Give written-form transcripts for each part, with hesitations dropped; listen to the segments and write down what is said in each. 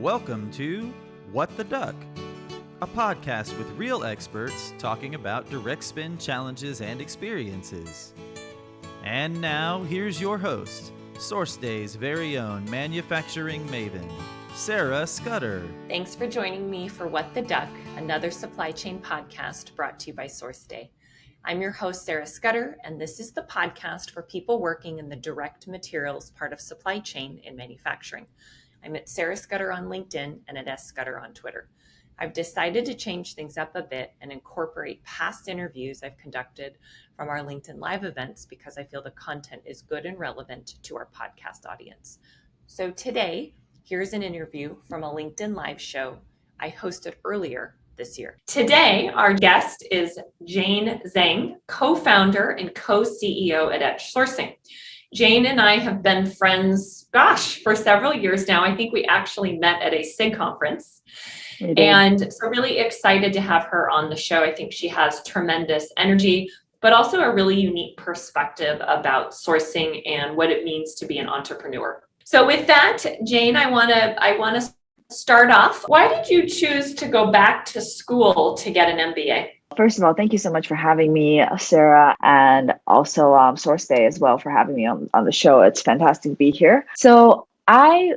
Welcome to What the Duck, a podcast with real experts talking about direct spend challenges and experiences. And now, here's your host, SourceDay's very own manufacturing maven, Sarah Scudder. Thanks for joining me for What the Duck, another supply chain podcast brought to you by SourceDay. I'm your host, Sarah Scudder, and this is the podcast for people working in the direct materials part of supply chain in manufacturing. I'm at Sarah Scudder on LinkedIn and at S. Scudder on Twitter. I've decided to change things up a bit and incorporate past interviews I've conducted from our LinkedIn Live events because I feel the content is good and relevant to our podcast audience. So today, here's an interview from a LinkedIn Live show I hosted earlier this year. Today, our guest is Zhang, co-founder and co-CEO at Edge Sourcing. Jane and I have been friends, for several years now. I think we actually met at a SIG conference. And so really excited to have her on the show. I think she has tremendous energy, but also a really unique perspective about sourcing and what it means to be an entrepreneur. So with that, Jane, I want to start off. Why did you choose to go back to school to get an MBA? First of all, thank you so much for having me, Sarah, and also SourceDay as well for having me on the show. It's fantastic to be here. So I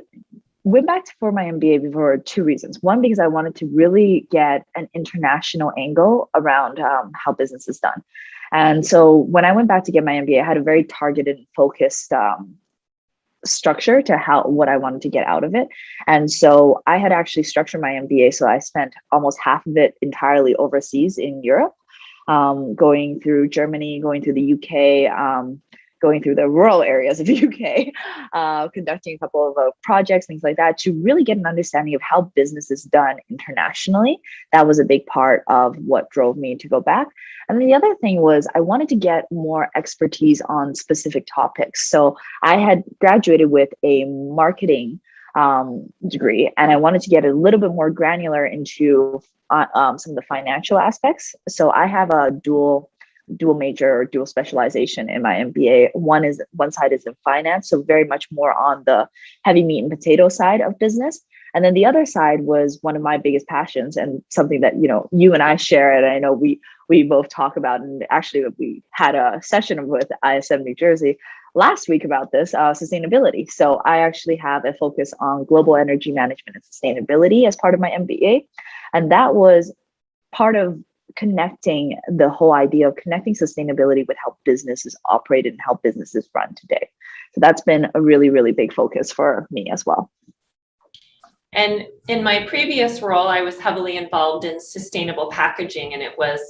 went back for my MBA for two reasons. One, because I wanted to really get an international angle around how business is done. And so when I went back to get my MBA, I had a very targeted and focused structure to what I wanted to get out of it. And so I had actually structured my MBA. So I spent almost half of it entirely overseas in Europe, going through Germany, going through the UK, going through the rural areas of the UK, conducting a couple of projects, things like that, to really get an understanding of how business is done internationally. That was a big part of what drove me to go back. And then the other thing was I wanted to get more expertise on specific topics. So I had graduated with a marketing degree, and I wanted to get a little bit more granular into some of the financial aspects. So I have a dual major or dual specialization in my MBA. One side is in finance, so very much more on the heavy meat and potato side of business. And then the other side was one of my biggest passions and something that, you and I share, and I know we both talk about. And actually we had a session with ISM New Jersey last week about this, sustainability. So I actually have a focus on global energy management and sustainability as part of my MBA. And that was part of connecting the whole idea of connecting sustainability with how businesses operate and how businesses run today. So that's been a really, really big focus for me as well. And in my previous role, I was heavily involved in sustainable packaging, and it was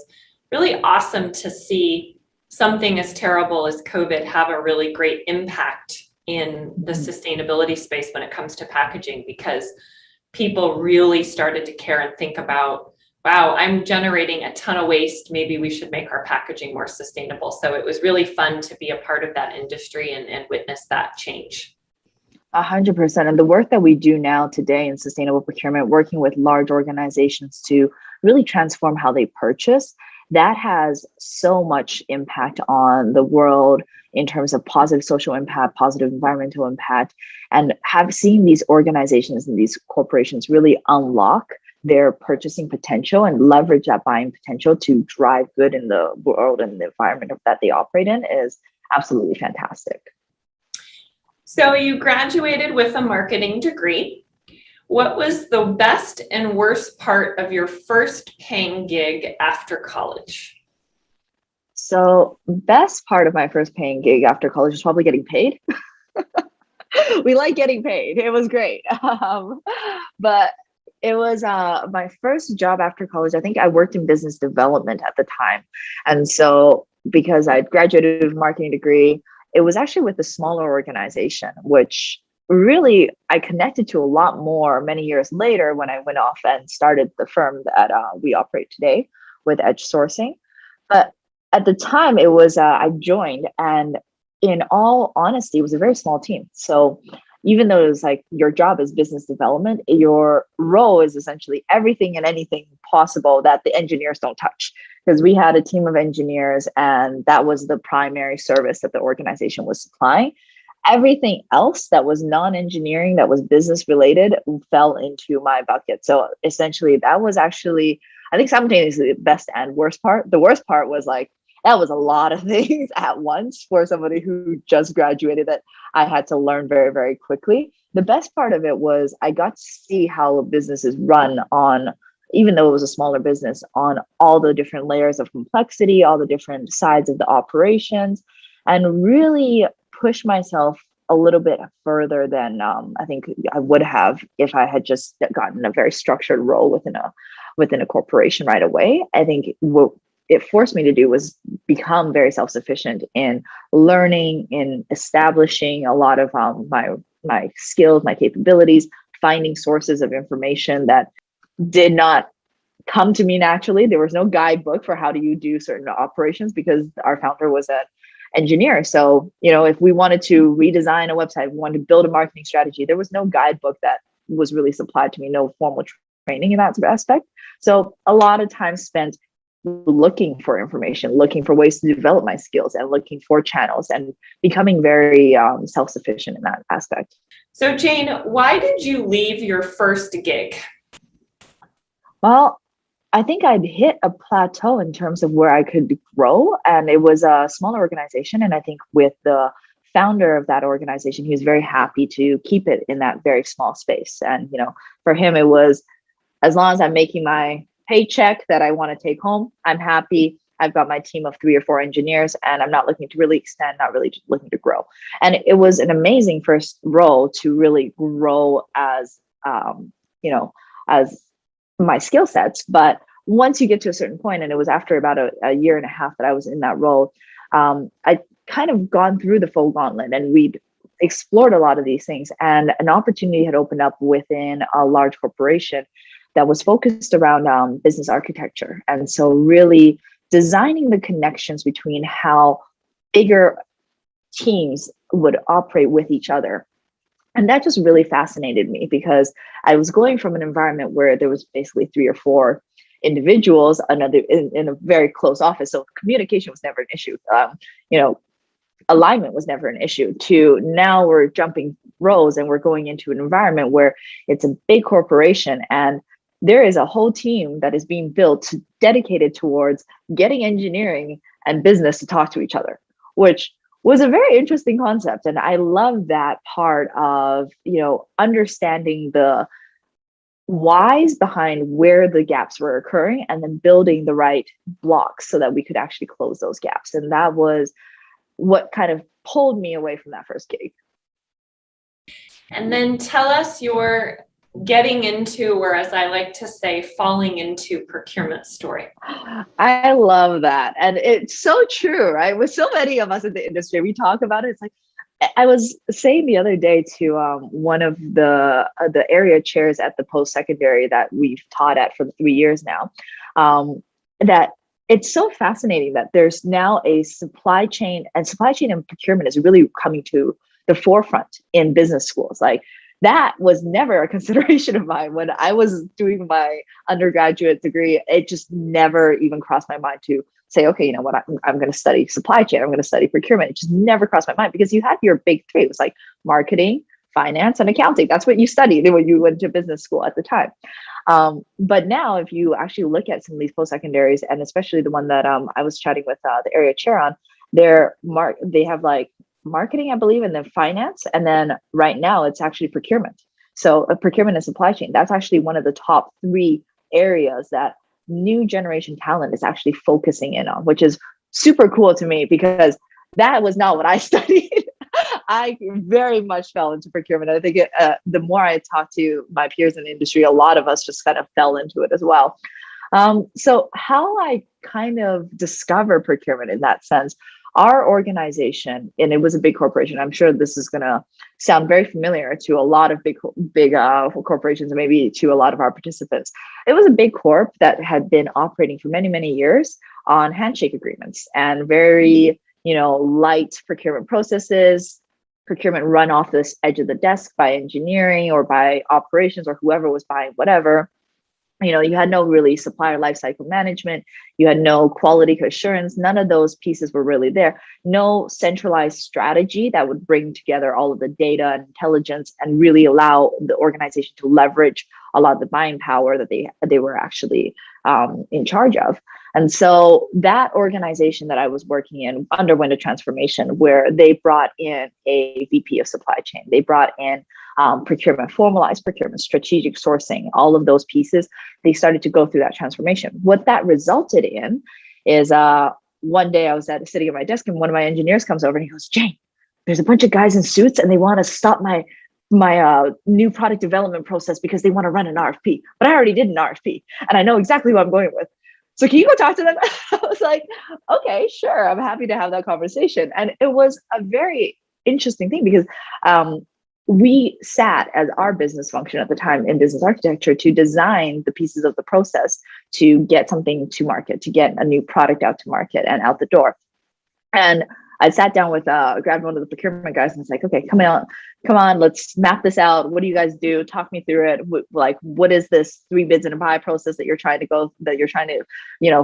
really awesome to see something as terrible as COVID have a really great impact in the sustainability space when it comes to packaging, because people really started to care and think about, wow, I'm generating a ton of waste. Maybe we should make our packaging more sustainable. So it was really fun to be a part of that industry and witness that change. 100%. And the work that we do now today in sustainable procurement, working with large organizations to really transform how they purchase, that has so much impact on the world in terms of positive social impact, positive environmental impact, and have seen these organizations and these corporations really unlock their purchasing potential and leverage that buying potential to drive good in the world and the environment that they operate in is absolutely fantastic. So you graduated with a marketing degree. What was the best and worst part of your first paying gig after college? So best part of my first paying gig after college was probably getting paid. We like getting paid. It was great. But it was my first job after college. I think I worked in business development at the time. And so because I graduated with a marketing degree, it was actually with a smaller organization, which really I connected to a lot more many years later when I went off and started the firm that we operate today with Edge Sourcing. But at the time it was, I joined, and in all honesty, it was a very small team. So even though it was like your job is business development, your role is essentially everything and anything possible that the engineers don't touch. Because we had a team of engineers, and that was the primary service that the organization was supplying. everything else that was non-engineering, that was business related, fell into my bucket. So essentially, that was actually, I think, simultaneously the best and worst part. The worst part was like, that was a lot of things at once for somebody who just graduated that I had to learn very, very quickly. The best part of it was I got to see how a business is run on, even though it was a smaller business, on all the different layers of complexity, all the different sides of the operations, and really push myself a little bit further than I think I would have if I had just gotten a very structured role within a corporation right away. I think what it forced me to do was become very self-sufficient in learning, in establishing a lot of my skills, my capabilities, finding sources of information that did not come to me naturally. There was no guidebook for how do you do certain operations because our founder was an engineer. So, if we wanted to redesign a website, we wanted to build a marketing strategy, there was no guidebook that was really supplied to me, no formal training in that aspect. So a lot of time spent looking for information, looking for ways to develop my skills and looking for channels and becoming very self-sufficient in that aspect. So Jane, why did you leave your first gig? Well, I think I'd hit a plateau in terms of where I could grow, and it was a smaller organization. And I think with the founder of that organization, he was very happy to keep it in that very small space. And, for him, it was, as long as I'm making my paycheck that I want to take home, I'm happy. I've got my team of 3 or 4 engineers, and I'm not looking to really extend, not really looking to grow. And it was an amazing first role to really grow as my skill sets. But once you get to a certain point, and it was after about a year and a half that I was in that role, I kind of gone through the full gauntlet, and we'd explored a lot of these things. And an opportunity had opened up within a large corporation that was focused around business architecture. And so really designing the connections between how bigger teams would operate with each other. And that just really fascinated me because I was going from an environment where there was basically 3 or 4 individuals in a very close office. So communication was never an issue. Alignment was never an issue, to now we're jumping roles and we're going into an environment where it's a big corporation and there is a whole team that is being built dedicated towards getting engineering and business to talk to each other, which was a very interesting concept. And I love that part of, understanding the whys behind where the gaps were occurring and then building the right blocks so that we could actually close those gaps. And that was what kind of pulled me away from that first gig. And then tell us your getting into, or as I like to say, falling into procurement story. I love that. And it's so true, right? With so many of us in the industry, we talk about it. It's like, I was saying the other day to one of the area chairs at the post-secondary that we've taught at for 3 years now, that it's so fascinating that there's now a supply chain and procurement is really coming to the forefront in business schools. Like, that was never a consideration of mine when I was doing my undergraduate degree. It just never even crossed my mind to say, okay, you know what, I'm going to study supply chain. I'm going to study procurement. It just never crossed my mind because you had your big 3. It was like marketing, finance, and accounting. That's what you studied when you went to business school at the time. But now, if you actually look at some of these post-secondaries, and especially the one that I was chatting with the area chair on, they have like marketing, I believe, and then finance. And then right now it's actually procurement. So procurement and supply chain, that's actually one of the top 3 areas that new generation talent is actually focusing in on, which is super cool to me because that was not what I studied. I very much fell into procurement. I think the more I talk to my peers in the industry, a lot of us just kind of fell into it as well. So how I kind of discover procurement in that sense, our organization, and it was a big corporation. I'm sure this is going to sound very familiar to a lot of big corporations, and maybe to a lot of our participants. It was a big corp that had been operating for many, many years on handshake agreements and very, light procurement processes, procurement run off this edge of the desk by engineering or by operations or whoever was buying whatever. You had no really supplier lifecycle management. You had no quality assurance. None of those pieces were really there. No centralized strategy that would bring together all of the data and intelligence and really allow the organization to leverage a lot of the buying power that they were actually in charge of. And so that organization that I was working in underwent a transformation where they brought in a VP of supply chain. They brought in procurement, formalized procurement, strategic sourcing, all of those pieces. They started to go through that transformation. What that resulted in is one day I was sitting at my desk and one of my engineers comes over and he goes, "Jane, there's a bunch of guys in suits and they want to stop my new product development process because they want to run an RFP. But I already did an RFP and I know exactly who I'm going with. So can you go talk to them?" I was like, okay, sure. I'm happy to have that conversation. And it was a very interesting thing because we sat as our business function at the time in business architecture to design the pieces of the process to get something to market, to get a new product out to market and out the door. And I sat down with, grabbed one of the procurement guys and was like, okay, come on, let's map this out. What do you guys do? Talk me through it. What is this 3 bids and a buy process that you're trying to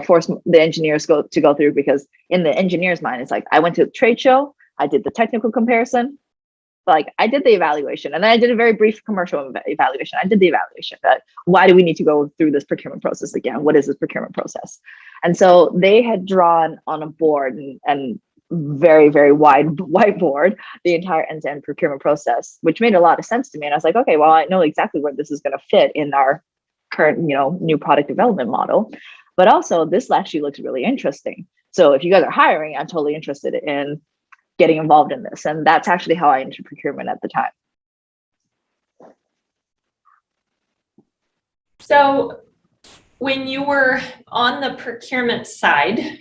force the engineers to go through? Because in the engineer's mind, it's like, I went to the trade show, I did the technical comparison, I did the evaluation, and then I did a very brief commercial evaluation. I did the evaluation, but why do we need to go through this procurement process again? What is this procurement process? And so they had drawn on a board and very, very wide whiteboard the entire end-to-end procurement process, which made a lot of sense to me. And I was like, okay, well, I know exactly where this is going to fit in our current, new product development model. But also, this actually looks really interesting. So if you guys are hiring, I'm totally interested in getting involved in this. And that's actually how I entered procurement at the time. So when you were on the procurement side,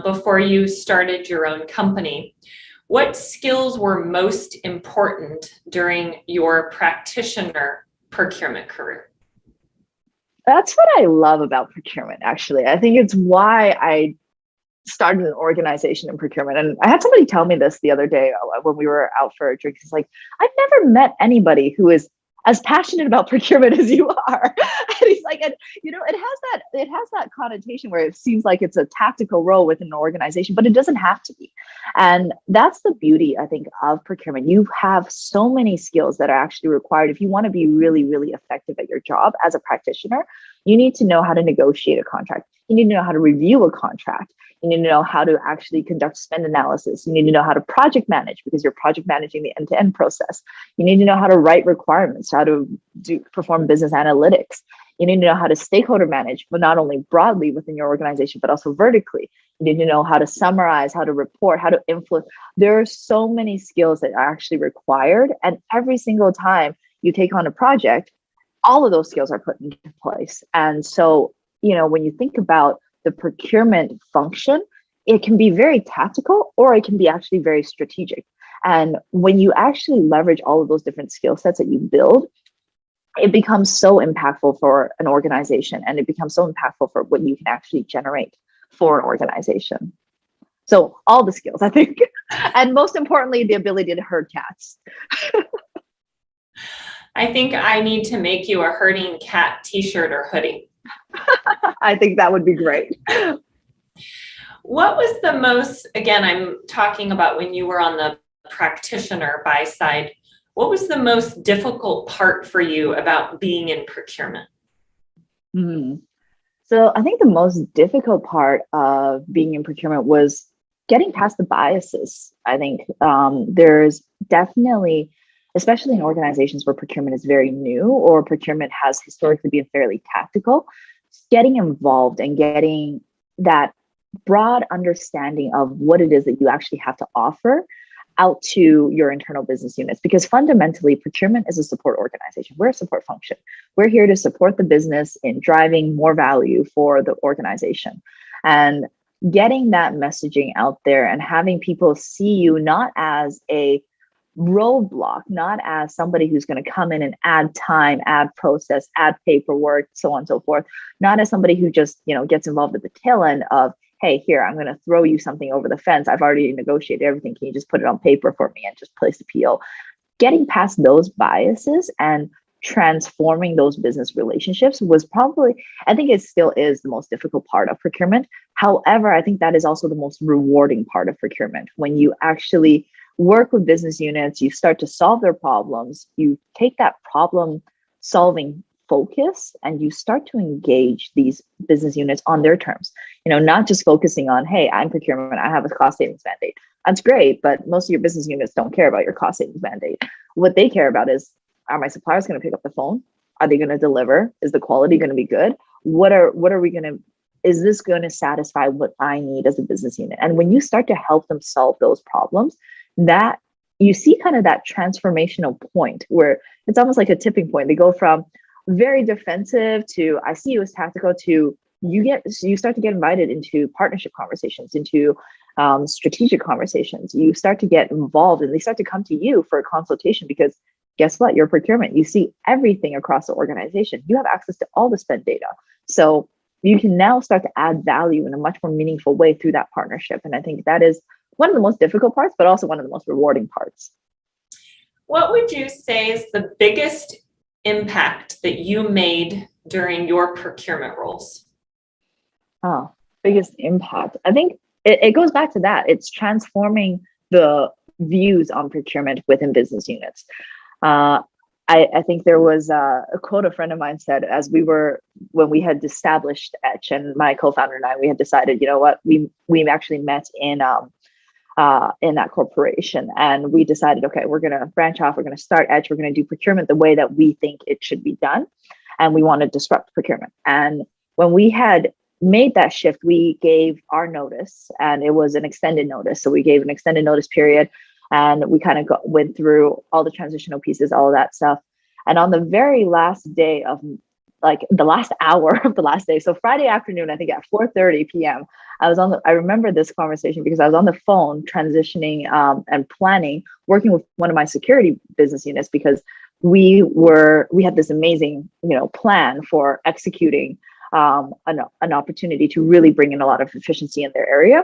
before you started your own company, what skills were most important during your practitioner procurement career? That's what I love about procurement, actually. I think it's why I started an organization in procurement. And I had somebody tell me this the other day when we were out for a drink. It's like, I've never met anybody who is as passionate about procurement as you are. And he's like, and it has that connotation where it seems like it's a tactical role within an organization, but it doesn't have to be. And that's the beauty, I think, of procurement. You have so many skills that are actually required. If you want to be really, really effective at your job as a practitioner, you need to know how to negotiate a contract. You need to know how to review a contract. You need to know how to actually conduct spend analysis. You need to know how to project manage because you're project managing the end-to-end process. You need to know how to write requirements, how to perform business analytics. You need to know how to stakeholder manage, but not only broadly within your organization, but also vertically. You need to know how to summarize, how to report, how to influence. There are so many skills that are actually required. And every single time you take on a project, all of those skills are put into place. And so, when you think about the procurement function, it can be very tactical or it can be actually very strategic. And when you actually leverage all of those different skill sets that you build, it becomes so impactful for an organization and it becomes so impactful for what you can actually generate for an organization. So all the skills, I think, and most importantly, the ability to herd cats. I think I need to make you a herding cat t-shirt or hoodie. I think that would be great. What was the most, again, I'm talking about when you were on the practitioner buy side, what was the most difficult part for you about being in procurement? So I think the most difficult part of being in procurement was getting past the biases. I think there's definitely, especially in organizations where procurement is very new or procurement has historically been fairly tactical, getting involved and getting that broad understanding of what it is that you actually have to offer out to your internal business units. Because fundamentally, procurement is a support organization. We're a support function. We're here to support the business in driving more value for the organization. And getting that messaging out there and having people see you not as a roadblock, not as somebody who's going to come in and add time, add process, add paperwork, so on and so forth, not as somebody who just, gets involved at the tail end of, hey, here, I'm going to throw you something over the fence. I've already negotiated everything. Can you just put it on paper for me and just place the PO? Getting past those biases and transforming those business relationships was probably, I think it still is the most difficult part of procurement. However, I think that is also the most rewarding part of procurement. When you actually work with business units, you start to solve their problems, you take that problem solving focus and you start to engage these business units on their terms. Not just focusing on, hey, I'm procurement, I have a cost savings mandate. That's great, but most of your business units don't care about your cost savings mandate. What they care about is, are my suppliers going to pick up the phone? Are they going to deliver? Is the quality going to be good? What are we going to, is this going to satisfy what I need as a business unit? And when you start to help them solve those problems, that you see kind of that transformational point where it's almost like a tipping point. They go from very defensive to, I see you as tactical, to you start to get invited into partnership conversations, into strategic conversations. You start to get involved and they start to come to you for a consultation because guess what? Your procurement, you see everything across the organization. You have access to all the spend data. So you can now start to add value in a much more meaningful way through that partnership. And I think that is one of the most difficult parts, but also one of the most rewarding parts. What would you say is the biggest impact that you made during your procurement roles? Oh, biggest impact. I think it goes back to that. It's transforming the views on procurement within business units. I think there was a quote a friend of mine said, when we had established Etch, and my co-founder and I, we had decided, you know what, we've actually met in that corporation, and we decided, okay, we're going to branch off, we're going to start Etch, we're going to do procurement the way that we think it should be done, and we want to disrupt procurement. And when we had made that shift, we gave our notice, and it was an extended notice. So we gave an extended notice period. And we kind of went through all the transitional pieces, all of that stuff. And on the very last day of, like, the last hour of the last day, so Friday afternoon, I think at 4:30 p.m., I remember this conversation because I was on the phone transitioning and planning, working with one of my security business units, because we had this amazing, plan for executing an opportunity to really bring in a lot of efficiency in their area.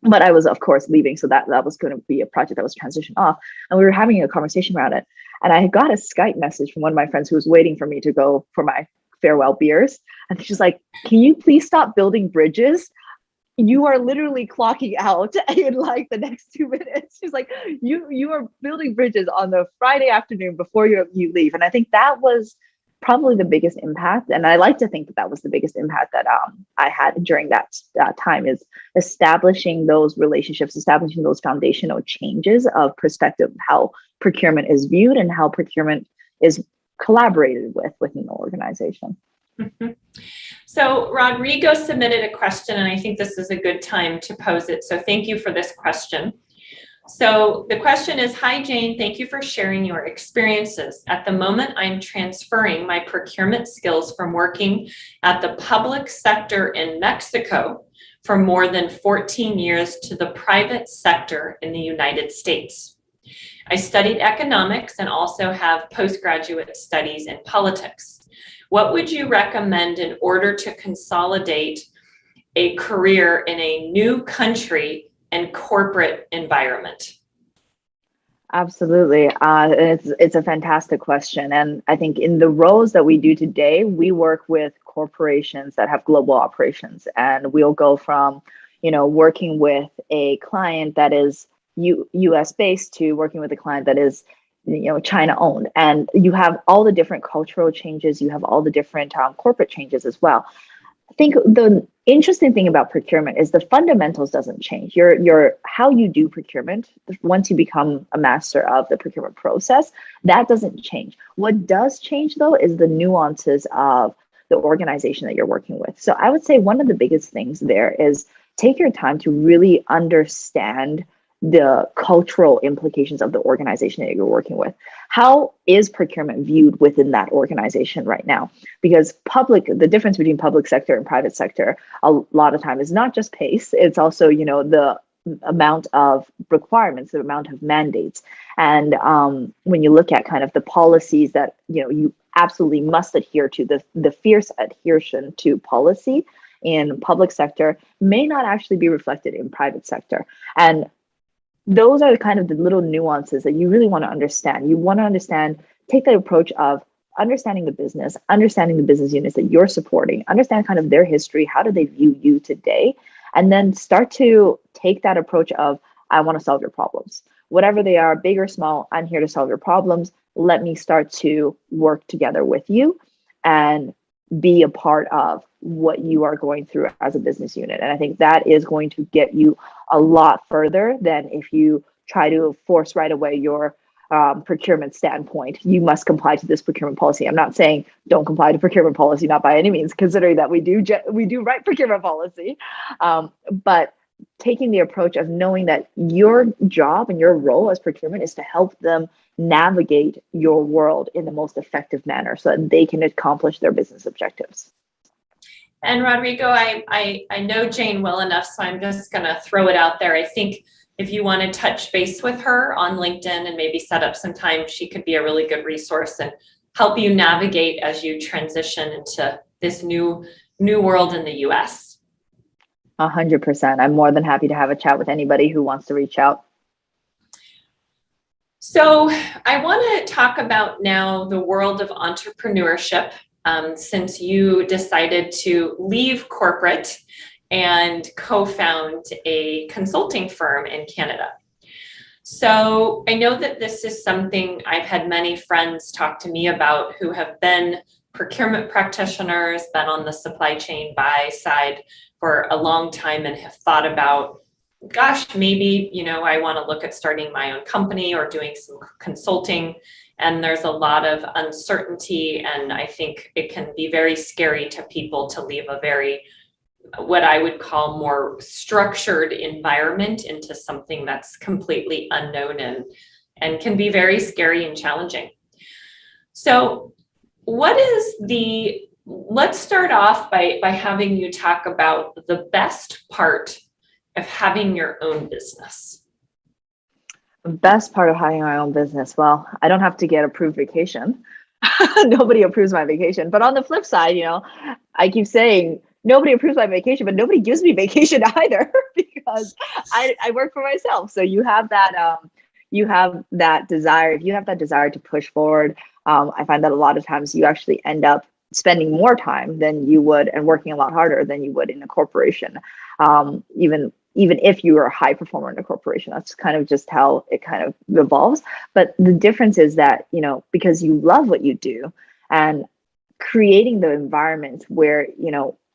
But I was, of course, leaving. So that was going to be a project that was transitioned off. And we were having a conversation around it. And I got a Skype message from one of my friends who was waiting for me to go for my farewell beers. And she's like, can you please stop building bridges? You are literally clocking out in like the next 2 minutes. She's like, you are building bridges on the Friday afternoon before you leave. And I think that was probably the biggest impact. And I like to think that was the biggest impact that I had during that time, is establishing those relationships, establishing those foundational changes of perspective, how procurement is viewed and how procurement is collaborated with within the organization. Mm-hmm. So Rodrigo submitted a question, and I think this is a good time to pose it. So thank you for this question. So the question is, hi, Jane, thank you for sharing your experiences. At the moment, I'm transferring my procurement skills from working at the public sector in Mexico for more than 14 years to the private sector in the United States. I studied economics and also have postgraduate studies in politics. What would you recommend in order to consolidate a career in a new country and corporate environment? Absolutely. It's a fantastic question. And I think in the roles that we do today, we work with corporations that have global operations. And we'll go from, working with a client that is US based to working with a client that is, China owned. And you have all the different cultural changes. You have all the different corporate changes as well. I think the interesting thing about procurement is the fundamentals doesn't change. Your how you do procurement, once you become a master of the procurement process, that doesn't change. What does change, though, is the nuances of the organization that you're working with. So I would say one of the biggest things there is take your time to really understand the cultural implications of the organization that you're working with. How is procurement viewed within that organization right now? Because the difference between public sector and private sector a lot of time is not just pace, it's also, the amount of requirements, the amount of mandates. And when you look at kind of the policies that, you absolutely must adhere to, the fierce adhesion to policy in public sector may not actually be reflected in private sector. And those are kind of the little nuances that you really want to understand. You want to understand, take the approach of understanding the business, understanding the business units that you're supporting, understand kind of their history, how do they view you today, and then start to take that approach of, I want to solve your problems. Whatever they are, big or small, I'm here to solve your problems. Let me start to work together with you and be a part of what you are going through as a business unit. And I think that is going to get you a lot further than if you try to force right away your procurement standpoint. You must comply to this procurement policy. I'm not saying don't comply to procurement policy, not by any means, considering that we do write procurement policy, but taking the approach of knowing that your job and your role as procurement is to help them navigate your world in the most effective manner so that they can accomplish their business objectives. And Rodrigo, I know Jane well enough, so I'm just going to throw it out there. I think if you want to touch base with her on LinkedIn and maybe set up some time, she could be a really good resource and help you navigate as you transition into this new world in the US. 100%. I'm more than happy to have a chat with anybody who wants to reach out. So I want to talk about now the world of entrepreneurship, since you decided to leave corporate and co-found a consulting firm in Canada. So I know that this is something I've had many friends talk to me about who have been procurement practitioners, been on the supply chain buy side for a long time and have thought about, gosh, maybe, I want to look at starting my own company or doing some consulting. And there's a lot of uncertainty. And I think it can be very scary to people to leave a very, what I would call more structured environment into something that's completely unknown and can be very scary and challenging. So let's start off by having you talk about the best part of having your own business. The best part of having my own business, well, I don't have to get approved vacation. Nobody approves my vacation. But on the flip side, I keep saying nobody approves my vacation, but nobody gives me vacation either because I work for myself. So you have that desire. If you have that desire to push forward, I find that a lot of times you actually end up spending more time than you would and working a lot harder than you would in a corporation. Even if you are a high performer in a corporation, that's kind of just how it kind of evolves. But the difference is that, because you love what you do and creating the environment where,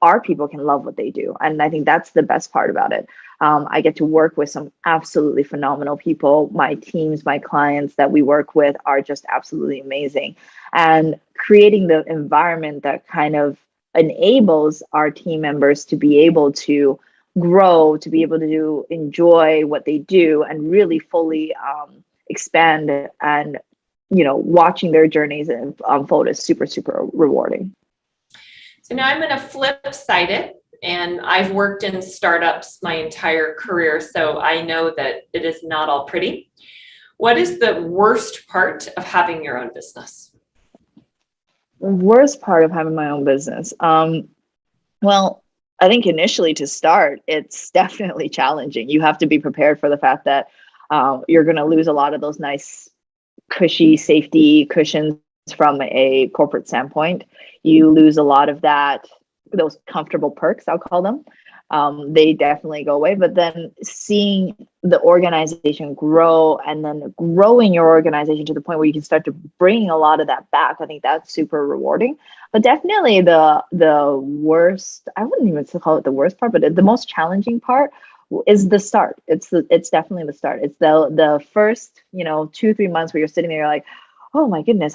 our people can love what they do. And I think that's the best part about it. I get to work with some absolutely phenomenal people. My teams, my clients that we work with are just absolutely amazing. And creating the environment that kind of enables our team members to be able to grow, to be able to enjoy what they do and really fully expand, and watching their journeys unfold is super, super rewarding. So now I'm going to flip side it, and I've worked in startups my entire career, so I know that it is not all pretty. What is the worst part of having your own business? Worst part of having my own business? Well, I think initially to start, it's definitely challenging. You have to be prepared for the fact that you're going to lose a lot of those nice, cushy safety cushions from a corporate standpoint. You lose a lot of those comfortable perks, I'll call them. They definitely go away. But then seeing the organization grow and then growing your organization to the point where you can start to bring a lot of that back, I think that's super rewarding. But definitely the worst, I wouldn't even call it the worst part, but the most challenging part is the start. It's definitely the start. It's the first, 2-3 months where you're sitting there, you're like, oh my goodness,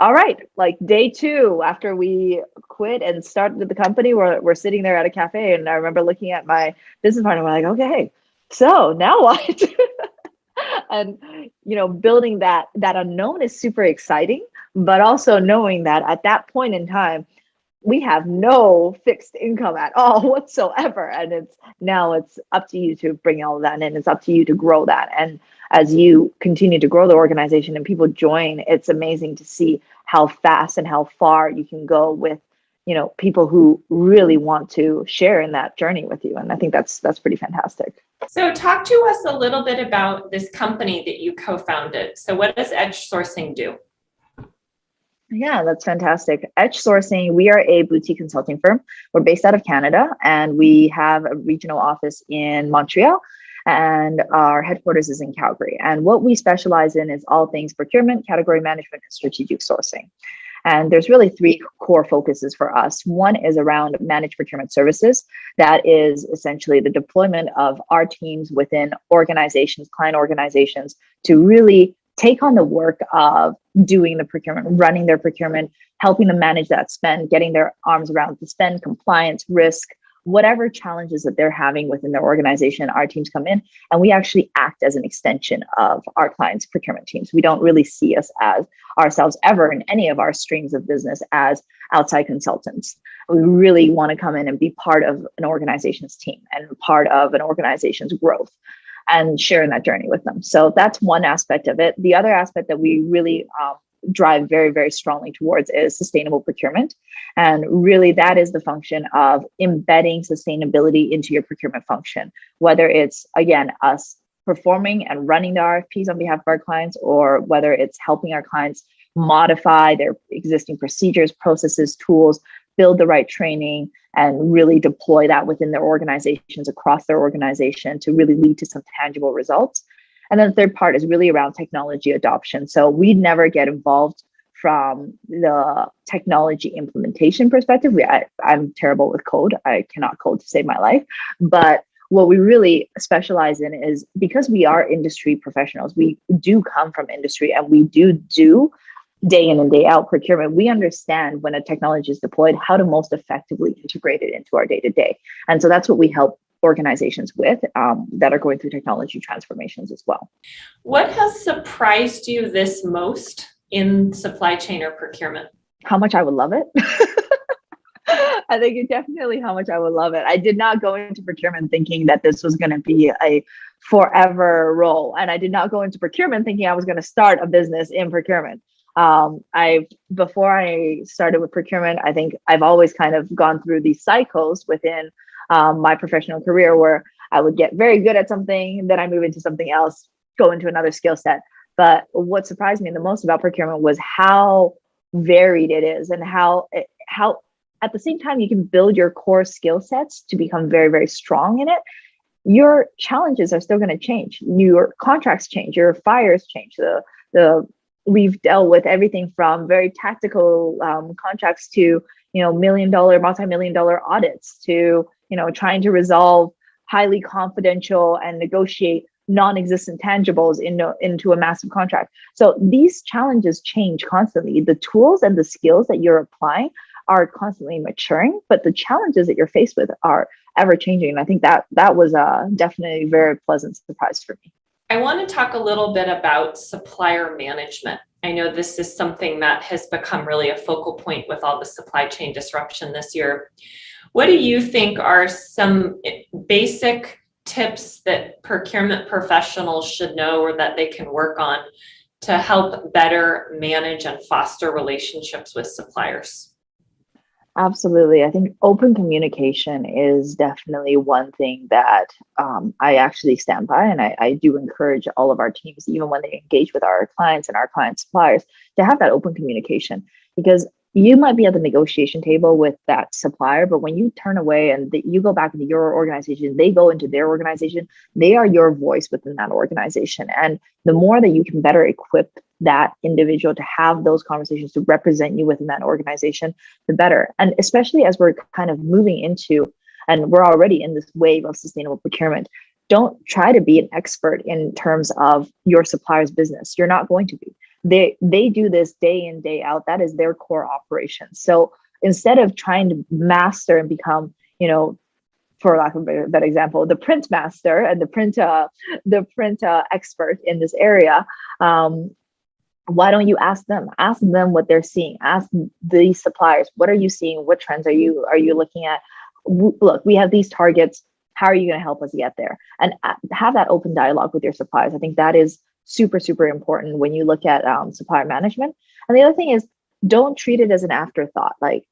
all right, like day 2 after we quit and started the company, we're sitting there at a cafe, and I remember looking at my business partner, we're like, okay, so now what? And building that unknown is super exciting, but also knowing that at that point in time, we have no fixed income at all whatsoever. And it's up to you to bring all of that in. It's up to you to grow that. And as you continue to grow the organization and people join, it's amazing to see how fast and how far you can go with, people who really want to share in that journey with you. And I think that's pretty fantastic. So talk to us a little bit about this company that you co-founded. So what does Edge Sourcing do? Yeah, that's fantastic. Edge Sourcing, we are a boutique consulting firm. We're based out of Canada and we have a regional office in Montreal and our headquarters is in Calgary. And what we specialize in is all things procurement, category management, and strategic sourcing. And there's really three core focuses for us. One is around managed procurement services. That is essentially the deployment of our teams within organizations, client organizations, to really take on the work of doing the procurement, running their procurement, helping them manage that spend, getting their arms around the spend, compliance, risk, whatever challenges that they're having within their organization. Our teams come in and we actually act as an extension of our clients' procurement teams. We don't really see us as ourselves ever in any of our streams of business as outside consultants. We really want to come in and be part of an organization's team and part of an organization's growth and sharing that journey with them. So that's one aspect of it. The other aspect that we really drive very, very strongly towards is sustainable procurement. And really that is the function of embedding sustainability into your procurement function, whether it's, again, us performing and running the RFPs on behalf of our clients, or whether it's helping our clients modify their existing procedures, processes, tools, build the right training, and really deploy that within their organizations, across their organization, to really lead to some tangible results. And then the third part is really around technology adoption. So we never get involved from the technology implementation perspective. I'm terrible with code. I cannot code to save my life. But what we really specialize in is, because we are industry professionals, we do come from industry and we do day in and day out procurement. We understand when a technology is deployed, how to most effectively integrate it into our day to day. And so that's what we help organizations with that are going through technology transformations as well. What has surprised you this most in supply chain or procurement? How much I would love it. I think it's definitely how much I would love it. I did not go into procurement thinking that this was going to be a forever role. And I did not go into procurement thinking I was going to start a business in procurement. Before I started with procurement, I think I've always kind of gone through these cycles within my professional career where I would get very good at something, then I move into something else, go into another skill set. But what surprised me the most about procurement was how varied it is, and how at the same time you can build your core skill sets to become very, very strong in it. Your challenges are still going to change. Your contracts change, your fires change. We've dealt with everything from very tactical contracts to million-dollar, multi-million-dollar audits to trying to resolve highly confidential and negotiate non-existent tangibles into a massive contract. So these challenges change constantly. The tools and the skills that you're applying are constantly maturing, but the challenges that you're faced with are ever changing. And I think that was definitely a very pleasant surprise for me. I want to talk a little bit about supplier management. I know this is something that has become really a focal point with all the supply chain disruption this year. What do you think are some basic tips that procurement professionals should know or that they can work on to help better manage and foster relationships with suppliers? Absolutely. I think open communication is definitely one thing that I actually stand by. And I do encourage all of our teams, even when they engage with our clients and our client suppliers, to have that open communication. Because you might be at the negotiation table with that supplier, but when you turn away and you go back into your organization, they go into their organization, they are your voice within that organization. And the more that you can better equip that individual to have those conversations, to represent you within that organization, the better. And especially as we're kind of moving into, and we're already in this wave of sustainable procurement, don't try to be an expert in terms of your supplier's business. You're not going to be. They do this day in, day out. That is their core operation. So instead of trying to master and become, for lack of a better example, the print master and the print expert in this area, why don't you ask them? Ask them what they're seeing. Ask these suppliers, what are you seeing? What trends are you looking at? Look, we have these targets. How are you going to help us get there? And have that open dialogue with your suppliers. I think that is super, super important when you look at supplier management. And the other thing is, don't treat it as an afterthought. Like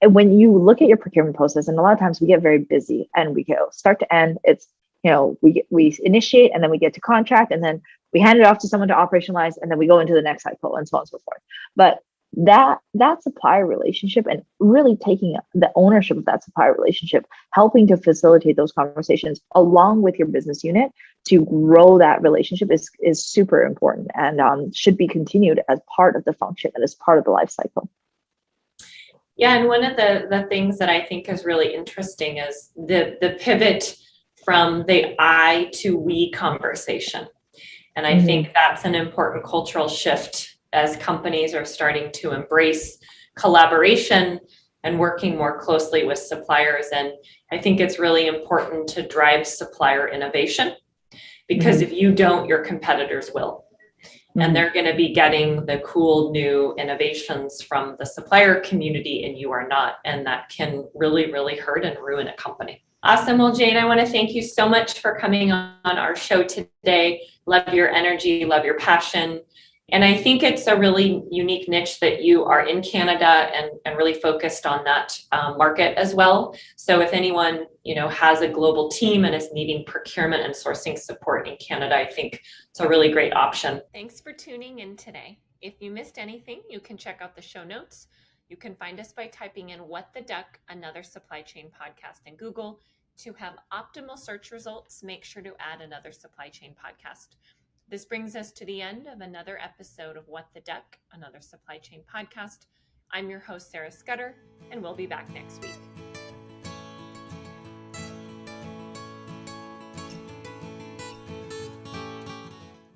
when you look at your procurement process, and a lot of times we get very busy and we go start to end. It's, we initiate and then we get to contract and then we hand it off to someone to operationalize and then we go into the next cycle and so on and so forth. But that supplier relationship and really taking the ownership of that supplier relationship, helping to facilitate those conversations along with your business unit to grow that relationship is super important, and should be continued as part of the function and as part of the life cycle. Yeah, and one of the things that I think is really interesting is the pivot from the I to we conversation. And I think that's an important cultural shift as companies are starting to embrace collaboration and working more closely with suppliers. And I think it's really important to drive supplier innovation, because if you don't, your competitors will. And they're going to be getting the cool new innovations from the supplier community, and you are not. And that can really, really hurt and ruin a company. Awesome. Well, Jane, I want to thank you so much for coming on our show today. Love your energy, love your passion. And I think it's a really unique niche that you are in Canada and really focused on that market as well. So if anyone, has a global team and is needing procurement and sourcing support in Canada, I think it's a really great option. Thanks for tuning in today. If you missed anything, you can check out the show notes. You can find us by typing in What the Duck, another supply chain podcast in Google. To have optimal search results, make sure to add another supply chain podcast. This brings us to the end of another episode of What the Duck, another supply chain podcast. I'm your host, Sarah Scudder, and we'll be back next week.